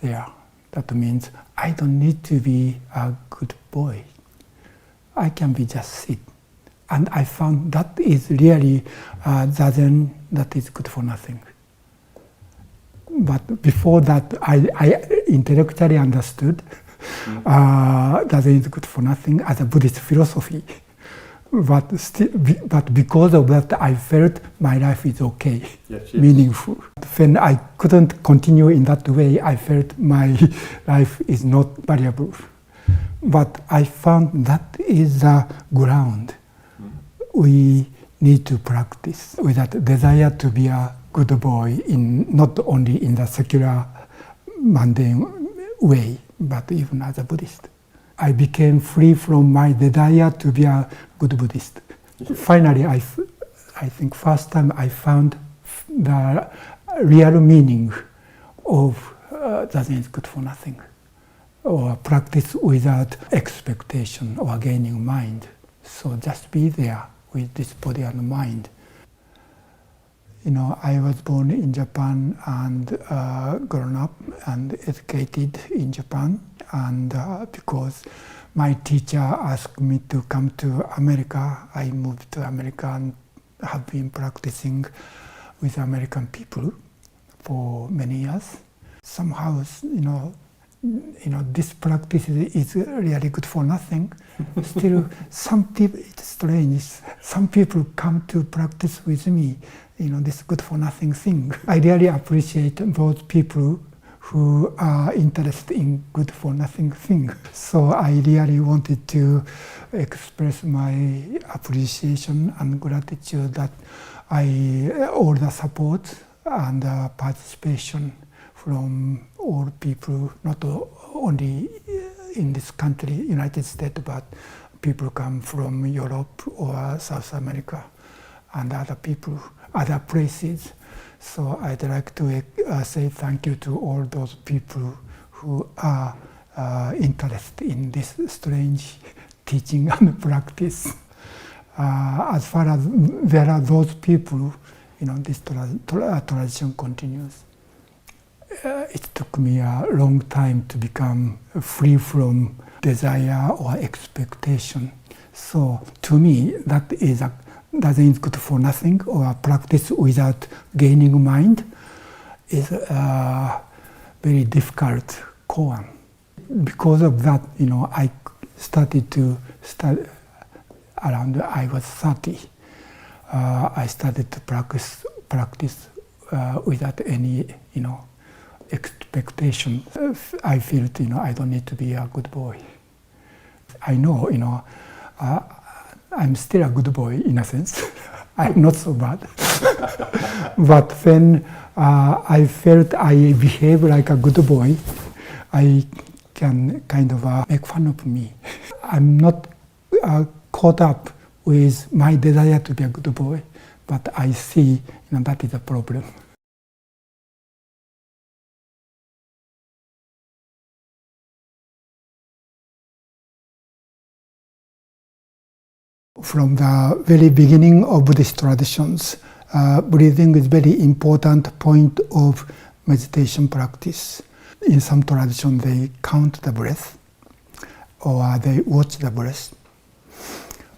there. That means I don't need to be a good boy. I can be just sit. And I found that is really dzadzen that is good for nothing. But before that, I intellectually understood dzadzen is good for nothing as a Buddhist philosophy. But because of that, I felt my life is okay, meaningful. When I couldn't continue in that way, I felt my life is not valuable. But I found that is the ground we need to practice with that desire to be a good boy, not only in the secular, mundane way, but even as a Buddhist. I became free from my desire to be a good Buddhist. Finally, I think first time I found the real meaning of Dzadzen is good for nothing, or practice without expectation or gaining mind. So just be there with this body and mind. I was born in Japan and grown up and educated in Japan. And because my teacher asked me to come to America, I moved to America and have been practicing with American people for many years. Somehow, this practice is really good for nothing. Still, some people, it's strange, some people come to practice with me, this good for nothing thing. I really appreciate those people who are interested in good for nothing thing. So I really wanted to express my appreciation and gratitude that all the support and participation from all people, not only in this country, United States, but people come from Europe or South America and other people, other places. So I'd like to say thank you to all those people who are interested in this strange teaching and practice. As far as there are those people, this tradition continues. It took me a long time to become free from desire or expectation. So to me, that is Dzadzen good for nothing, or practice without gaining mind, is a very difficult koan. Because of that, I started to study around I was 30. I started to practice without any, expectation. I felt, I don't need to be a good boy. I know, I'm still a good boy in a sense. I'm not so bad. But when I felt I behave like a good boy, I can kind of make fun of me. I'm not caught up with my desire to be a good boy, but I see that is a problem. From the very beginning of Buddhist traditions, breathing is a very important point of meditation practice. In some traditions, they count the breath or they watch the breath.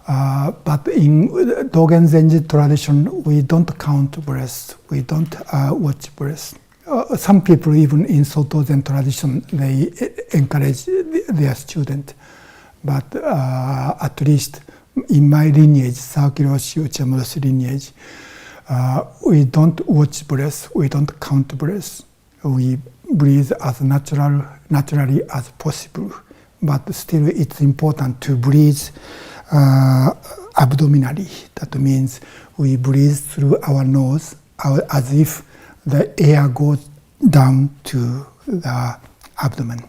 But in Dogen Zenji tradition, we don't count breath, we don't watch breath. Some people, even in Soto Zen tradition, they encourage their student. But at least in my lineage, Sakiroshi Uchihamuroshi lineage, we don't watch breath, we don't count breath. We breathe as naturally as possible. But still, it's important to breathe abdominally. That means we breathe through our nose as if the air goes down to the abdomen.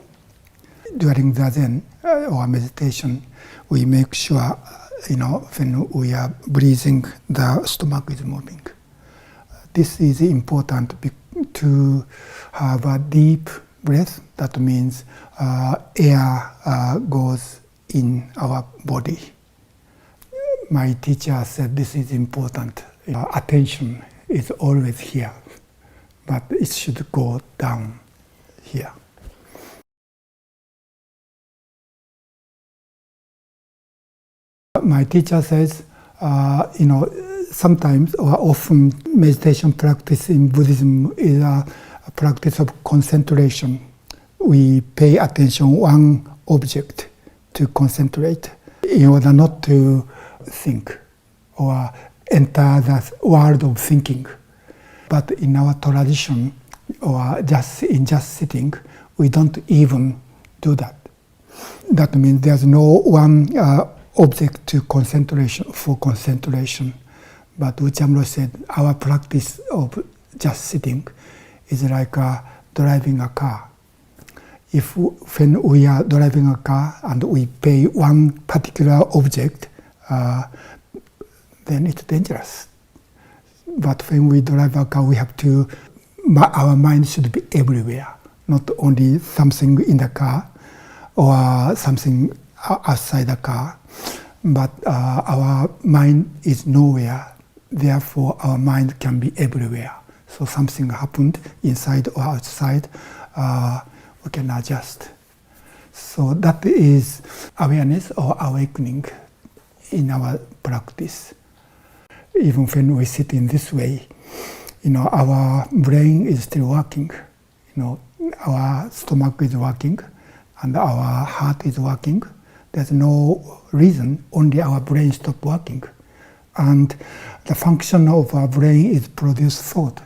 During the Zen or meditation, we make sure, when we are breathing, the stomach is moving. This is important to have a deep breath. That means air goes in our body. My teacher said this is important. Attention is always here, but it should go down here. my teacher says, sometimes or often meditation practice in Buddhism is a practice of concentration. We pay attention one object to concentrate in order not to think or enter the world of thinking. But in our tradition, or just sitting, we don't even do that. That means there's no one object to concentration. But Uchamro said our practice of just sitting is like driving a car. When we are driving a car and we pay one particular object, then it's dangerous. But when we drive a car, we have to, our mind should be everywhere, not only something in the car or something outside the car, but our mind is nowhere. Therefore, our mind can be everywhere. So something happened inside or outside, we can adjust. So that is awareness or awakening in our practice. Even when we sit in this way, our brain is still working. Our stomach is working and our heart is working. There's no reason, only our brain stopped working. And the function of our brain is produce thought.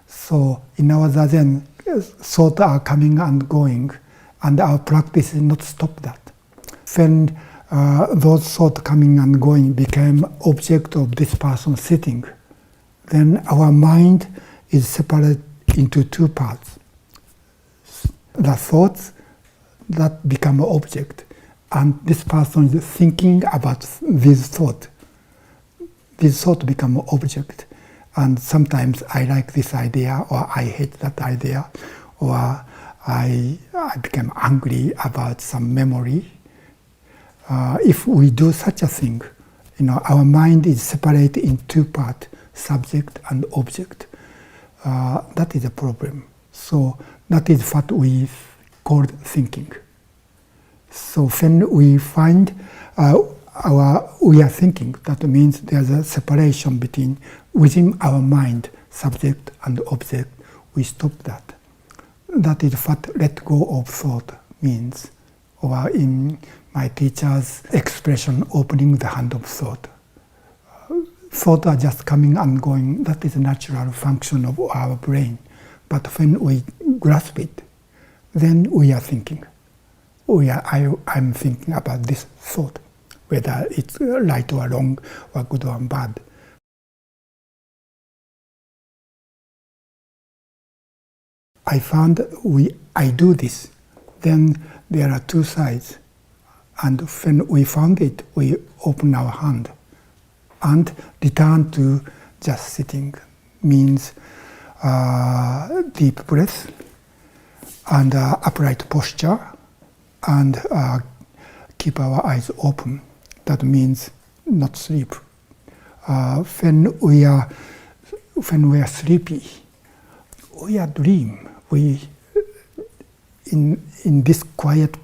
So in our dzadzen, thoughts are coming and going, and our practice is not stop that. When those thoughts coming and going became object of this person sitting, then our mind is separated into two parts. The thoughts that become an object, and this person is thinking about these thoughts. These thoughts become an object, and sometimes I like this idea, or I hate that idea, or I become angry about some memory. If we do such a thing, our mind is separated in two parts, subject and object. That is a problem. So that is what we call thinking. So when we find we are thinking, that means there's a separation between within our mind, subject and object. We stop that. That is what let go of thought means, or in my teacher's expression, opening the hand of thought. Thoughts are just coming and going. That is a natural function of our brain. But when we grasp it, then we are thinking. I'm thinking about this thought, whether it's right or wrong, or good or bad. I found I do this, then there are two sides. And when we found it, we open our hand and return to just sitting. Means deep breath and upright posture, and keep our eyes open. That means not sleep. When we are sleepy, we are dream. In this quiet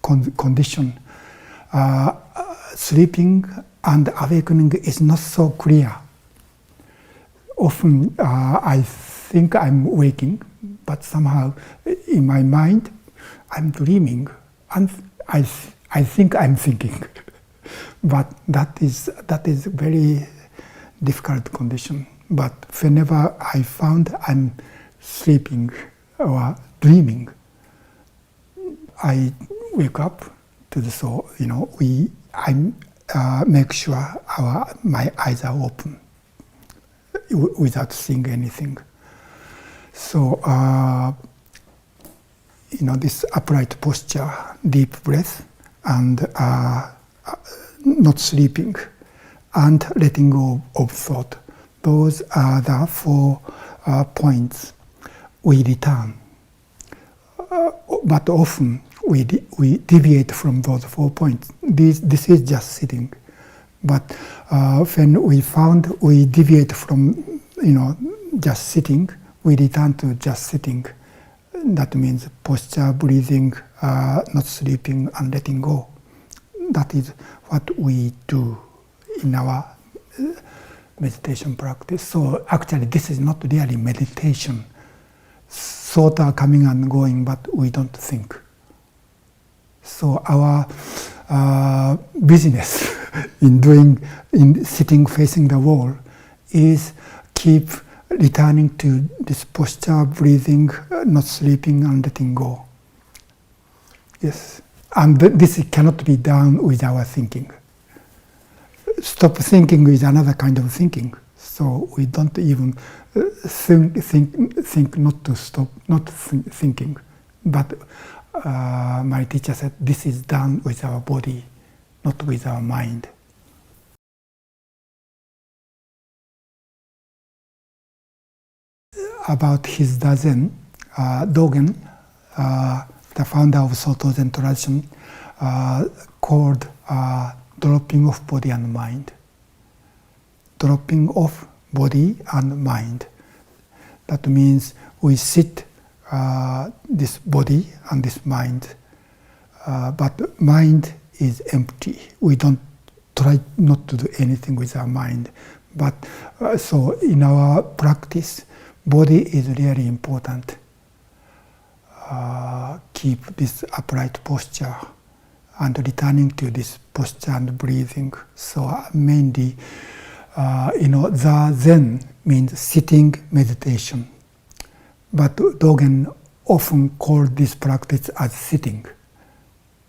condition, sleeping and awakening is not so clear. Often I think I'm waking, but somehow in my mind I'm dreaming, and I think I'm thinking. But that is very difficult condition. But whenever I found I'm sleeping or dreaming, I wake up to the soul. I make sure my eyes are open without seeing anything. So this upright posture, deep breath, and not sleeping, and letting go of thought. Those are the 4 points we return. But often we deviate from those 4 points. This is just sitting. But when we found we deviate from just sitting, we return to just sitting. That means posture, breathing, not sleeping, and letting go. That is what we do in our meditation practice. So actually this is not really meditation. Thoughts are coming and going, but we don't think. So our business in sitting facing the wall is keep returning to this posture, breathing, not sleeping, and letting go. Yes, and this cannot be done with our thinking. Stop thinking is another kind of thinking. So we don't even think not to stop, not thinking. But my teacher said this is done with our body, not with our mind. About his Dzadzen, Dogen, the founder of Soto Zen tradition, called dropping off body and mind. Dropping off body and mind. That means we sit this body and this mind, but mind is empty. We don't try not to do anything with our mind. But so in our practice, body is really important. Keep this upright posture and returning to this posture and breathing. So mainly, Dzadzen means sitting meditation. But Dogen often called this practice as sitting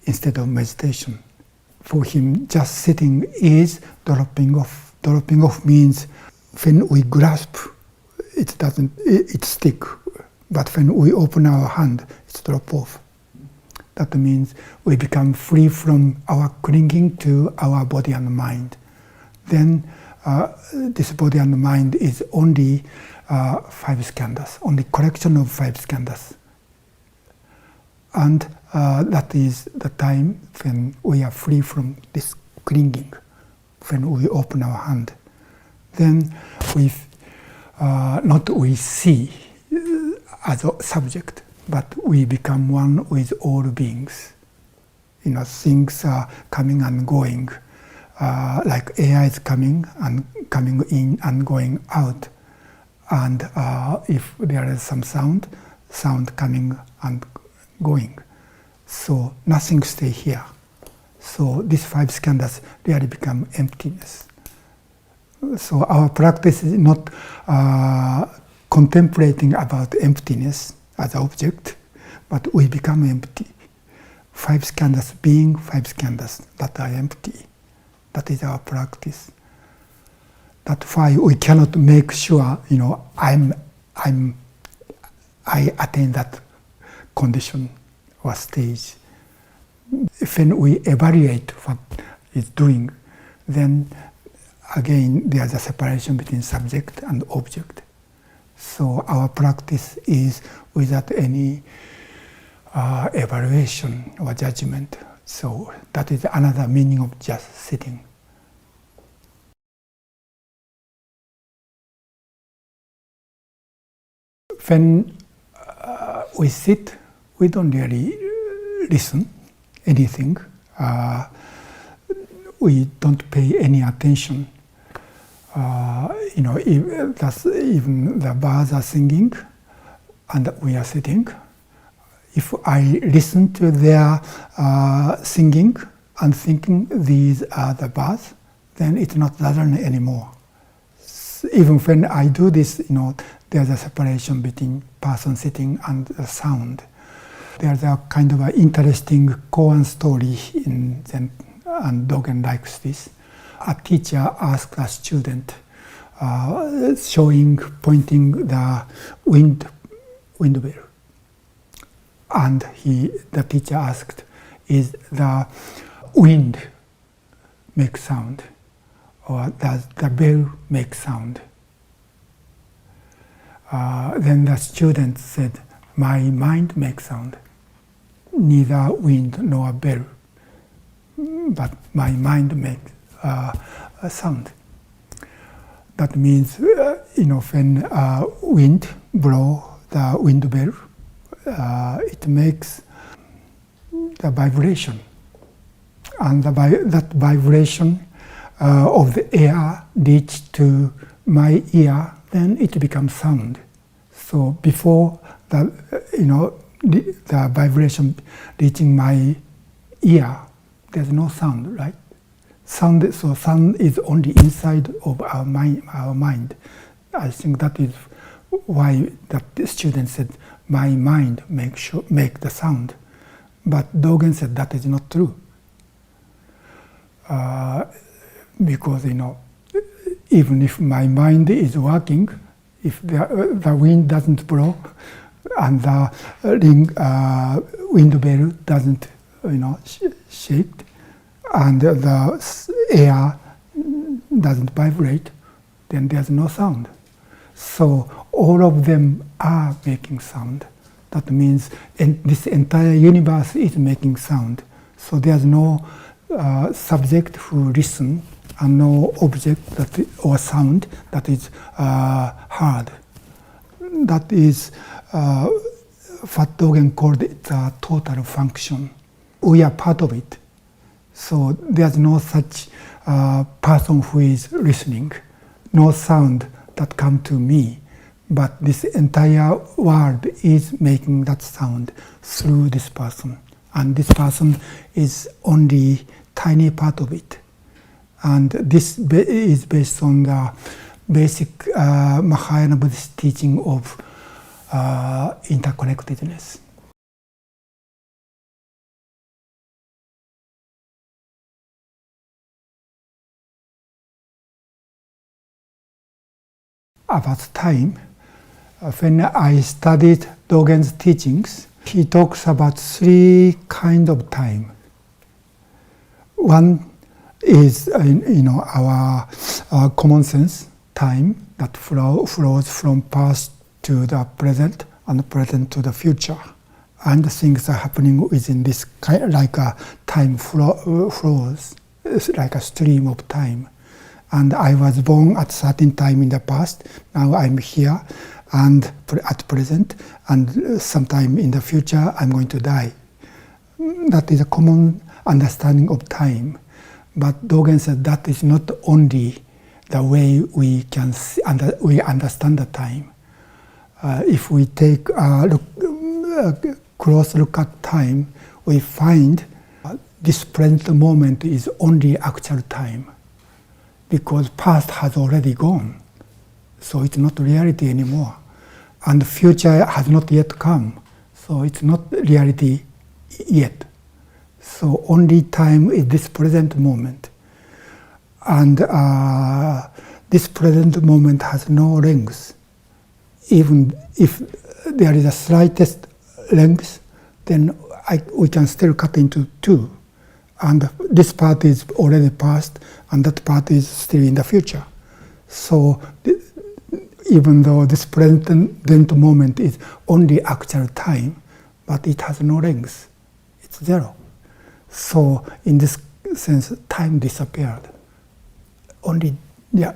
instead of meditation. For him, just sitting is dropping off. Dropping off means when we grasp, it stick. But when we open our hand, it's drop off. That means we become free from our clinging to our body and mind. Then this body and mind is only 5 skandhas, only collection of 5 skandhas. And that is the time when we are free from this clinging, when we open our hand. Then we see as a subject, but we become one with all beings. Things are coming and going, like air is coming in and going out. And if there is some sound coming and going. So nothing stays here. So these 5 skandhas really become emptiness. So our practice is not contemplating about emptiness as an object, but we become empty. 5 skandhas being 5 skandhas that are empty. That is our practice. That's why we cannot make sure, I attain that condition or stage. When we evaluate what is doing, then again there's a separation between subject and object. So our practice is without any evaluation or judgment. So that is another meaning of just sitting. When we sit, we don't really listen anything. We don't pay any attention. Even the birds are singing and we are sitting. If I listen to their singing and thinking these are the birds, then it's not dzadzen anymore. Even when I do this, there's a separation between person sitting and the sound. There's a kind of an interesting koan story in Zen, and Dogen likes this. A teacher asked a student, pointing the wind bell. And the teacher asked, is the wind make sound? Or does the bell make sound? Then the student said, my mind makes sound. Neither wind nor bell, but my mind makes a sound. That means, when wind blows the wind bell, it makes the vibration. and that vibration of the air reach to my ear, then it becomes sound. So before the vibration reaching my ear, there's no sound, right? Sound is only inside of our mind. I think that is why the student said, my mind make the sound. But Dogen said that is not true. Because even if my mind is working, if the wind doesn't blow and the wind bell doesn't shake and the air doesn't vibrate, then there's no sound. So all of them are making sound. That means this entire universe is making sound. So there's no subject who listen and no object or sound that is heard. That is what Dogen called it the total function. We are part of it. So there's no such person who is listening, no sound that come to me, but this entire world is making that sound through this person. And this person is only tiny part of it. And this is based on the basic Mahayana Buddhist teaching of interconnectedness. About time, when I studied Dogen's teachings, he talks about 3 kinds of time. One is our common sense time that flows from past to the present and present to the future, and things are happening within this like a time flows, like a stream of time. And I was born at a certain time in the past, now I'm here and at present, and sometime in the future I'm going to die. That is a common understanding of time. But Dogen said that is not only the way we can we understand the time. If we take a close look at time, we find this present moment is only actual time, because past has already gone, so it's not reality anymore, and the future has not yet come, so it's not reality yet. So only time is this present moment, and this present moment has no length. Even if there is a slightest length, then we can still cut into 2. And this part is already past, and that part is still in the future. So even though this present moment is only actual time, but it has no length. It's 0. So in this sense, time disappeared. Only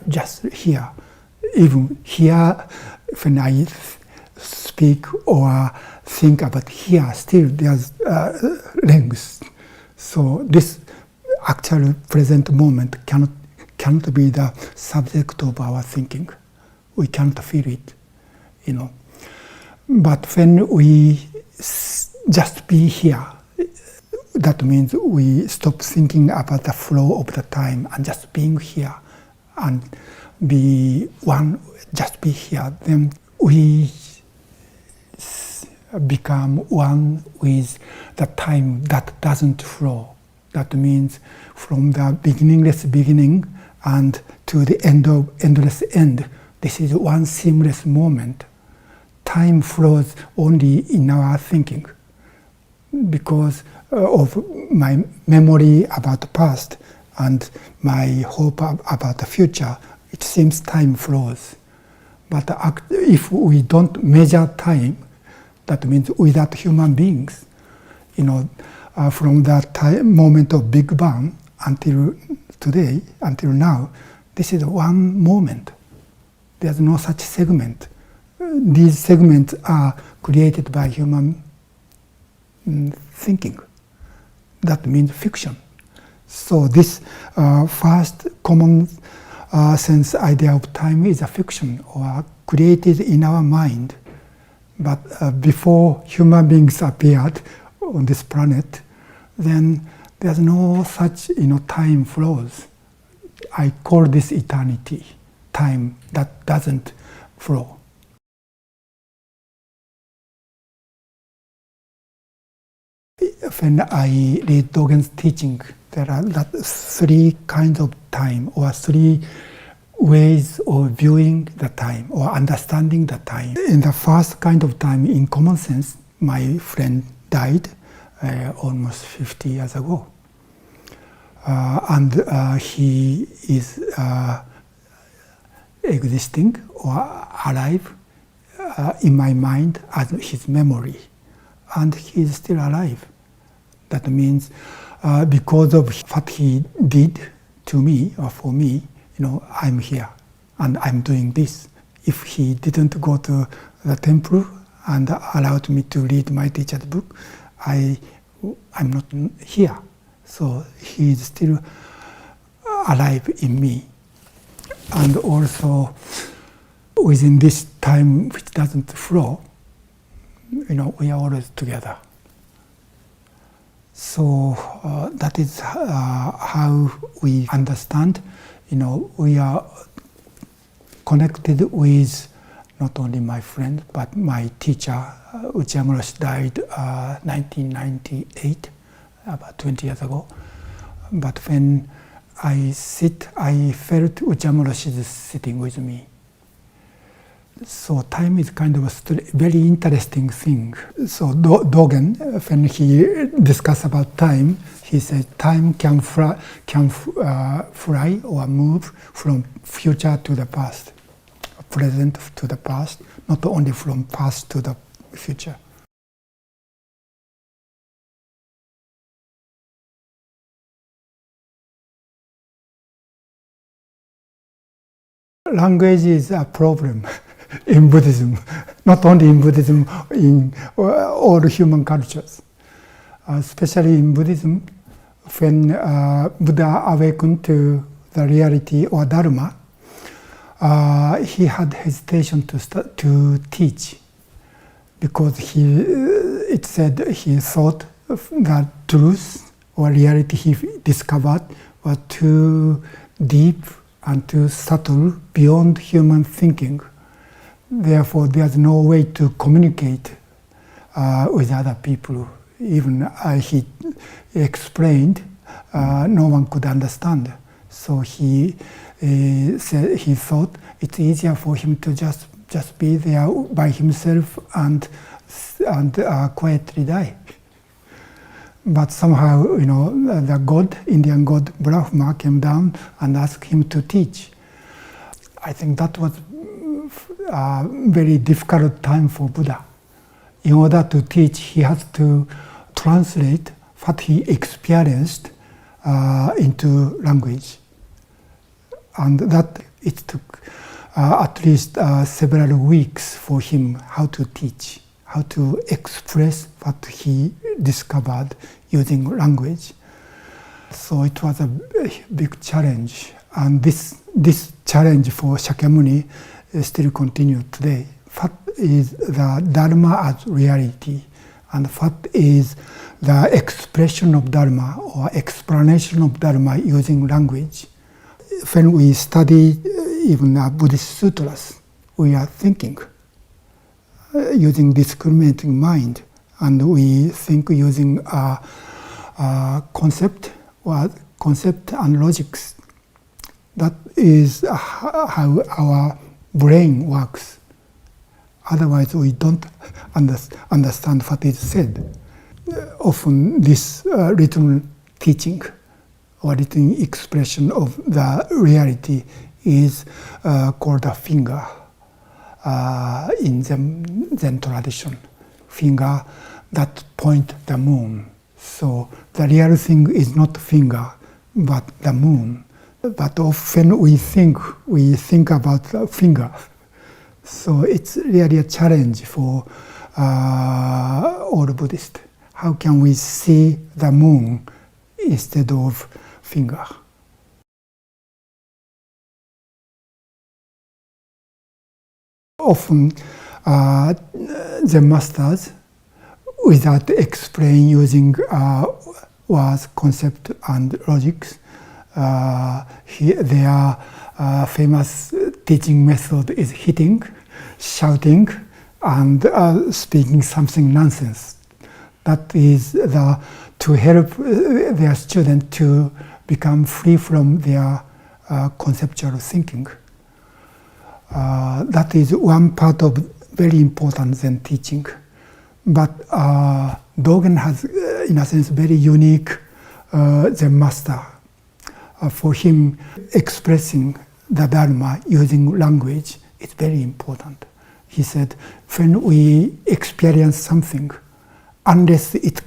just here. Even here, when I speak or think about here, still there's length. So this actual present moment cannot be the subject of our thinking. We can't feel it, But when we just be here, that means we stop thinking about the flow of the time and just being here and be one, just be here. Then we become one with the time that doesn't flow. That means from the beginningless beginning and to the endless end, this is one seamless moment. Time flows only in our thinking because of my memory about the past and my hope about the future. It seems time flows. But if we don't measure time, that means without human beings, from that moment of Big Bang until today, until now, this is one moment. There's no such segment. These segments are created by human thinking. That means fiction. So this first common sense idea of time is a fiction or created in our mind. But before human beings appeared on this planet, then there's no such time flows. I call this eternity, time that doesn't flow. When I read Dogen's teaching, there are three kinds of time, or three ways of viewing the time or understanding the time. In the first kind of time, in common sense, my friend died almost 50 years ago. And he is existing or alive in my mind as his memory. And he is still alive. That means because of what he did to me or for me, I'm here and I'm doing this. If he didn't go to the temple and allowed me to read my teacher's book, I'm not here. So he is still alive in me. And also within this time which doesn't flow, we are always together. So that is how we understand, we are connected with not only my friend, but my teacher. Uchiyama died 1998, about 20 years ago. But when I felt Uchiyama is sitting with me. So time is kind of a very interesting thing. So Dogen, when he discussed about time, he said time can fly or move from future to the past, present to the past, not only from past to the future. Language is a problem in Buddhism, not only in Buddhism, in all human cultures. Especially in Buddhism, when Buddha awakened to the reality or Dharma, he had hesitation to teach, because it said he thought that truth or reality he discovered were too deep and too subtle, beyond human thinking. Therefore, there's no way to communicate with other people. Even he explained, no one could understand. So he said he thought it's easier for him to just be there by himself and quietly die. But somehow, the god, Indian god Brahma, came down and asked him to teach. I think that was a very difficult time for Buddha. In order to teach, he has to translate what he experienced into language. And that it took at least several weeks for him how to teach, how to express what he discovered using language. So it was a big challenge. And this challenge for Shakyamuni still continues today. What is the Dharma as reality? And what is the expression of Dharma or explanation of Dharma using language? When we study even Buddhist sutras, we are thinking using discriminating mind, and we think using concept and logics. That is how our brain works. Otherwise, we don't understand what is said. Often, this written teaching or written expression of the reality is called a finger in Zen tradition. Finger that point the moon. So the real thing is not finger, but the moon. But often we think about the finger. So it's really a challenge for all Buddhists. How can we see the moon instead of finger. Often, the masters, without explain using words, concept, and logics, their famous teaching method is hitting, shouting, and speaking something nonsense. That is to help their student to become free from their conceptual thinking. That is one part of very important Zen teaching. But Dogen has, in a sense, very unique Zen master. For him, expressing the Dharma using language is very important. He said, when we experience something, unless it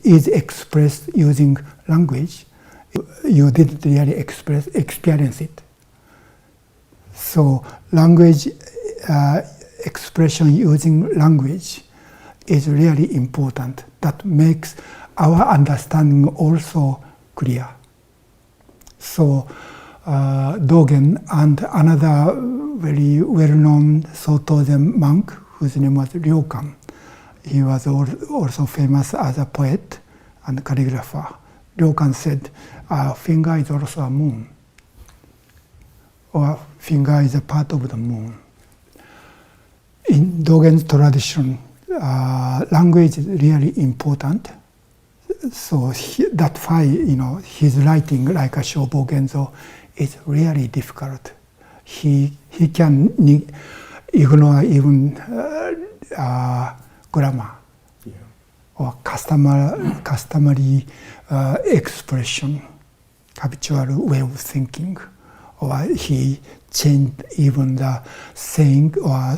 is expressed using language, you didn't really experience it. So language, expression using language is really important. That makes our understanding also clear. So Dogen and another very well-known Soto Zen monk, whose name was Ryokan, he was also famous as a poet and calligrapher. Ryokan said, finger is also a moon, or finger is a part of the moon. In Dogen's tradition, language is really important. So that's why, his writing, like a Shobo Genzo, is really difficult. He can ignore even grammar, or customary expression, habitual way of thinking, or he changed even the saying or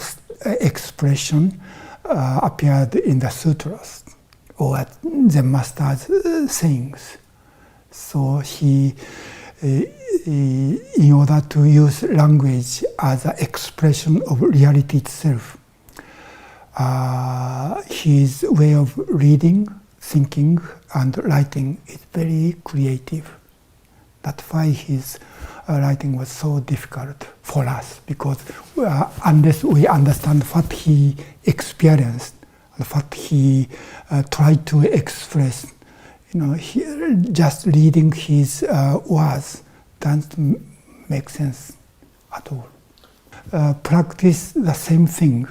expression appeared in the sutras or the master's sayings. So he, in order to use language as an expression of reality itself, his way of reading, thinking, and writing is very creative. That's why his writing was so difficult for us, because unless we understand what he experienced, what he tried to express, just reading his words doesn't make sense at all. Practice the same thing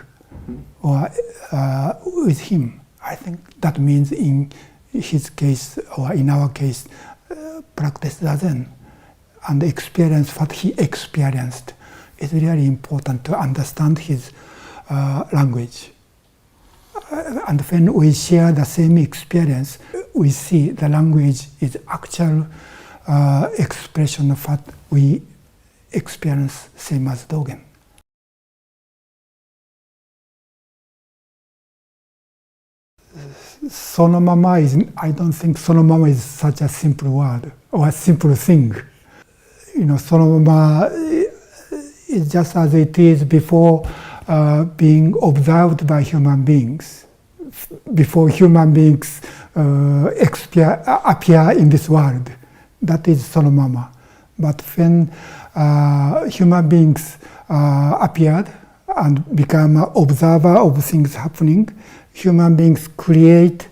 with him. I think that means in his case, or in our case, practice Dzadzen and experience what he experienced. It's really important to understand his language. And when we share the same experience, we see the language is actual expression of what we experience, same as Dogen. Sonomama I don't think sonomama is such a simple word or a simple thing. Sonomama is just as it is before being observed by human beings, before human beings appear in this world. That is sonomama. But when human beings appeared and become an observer of things happening, human beings create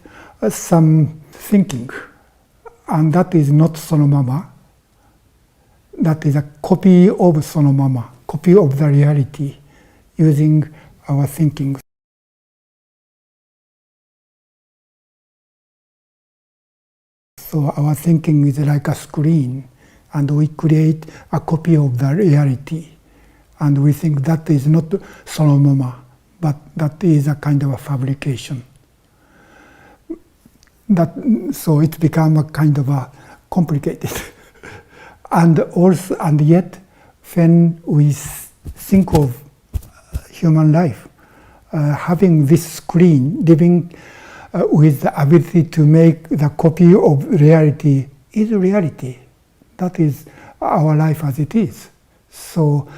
some thinking, and that is not sonomama. That is a copy of sonomama, copy of the reality, using our thinking. So our thinking is like a screen, and we create a copy of the reality, and we think that is not sonomama, but that is a kind of a fabrication. So it becomes a kind of a complicated. And yet, when we think of human life, having this screen, living with the ability to make the copy of reality is reality. That is our life as it is. So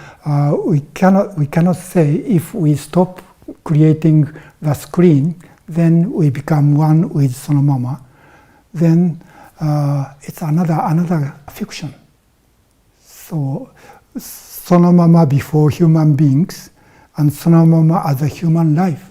we cannot say if we stop creating the screen, then we become one with sonomama. Then it's another fiction. So, そのまま before human beings and そのまま as a human life.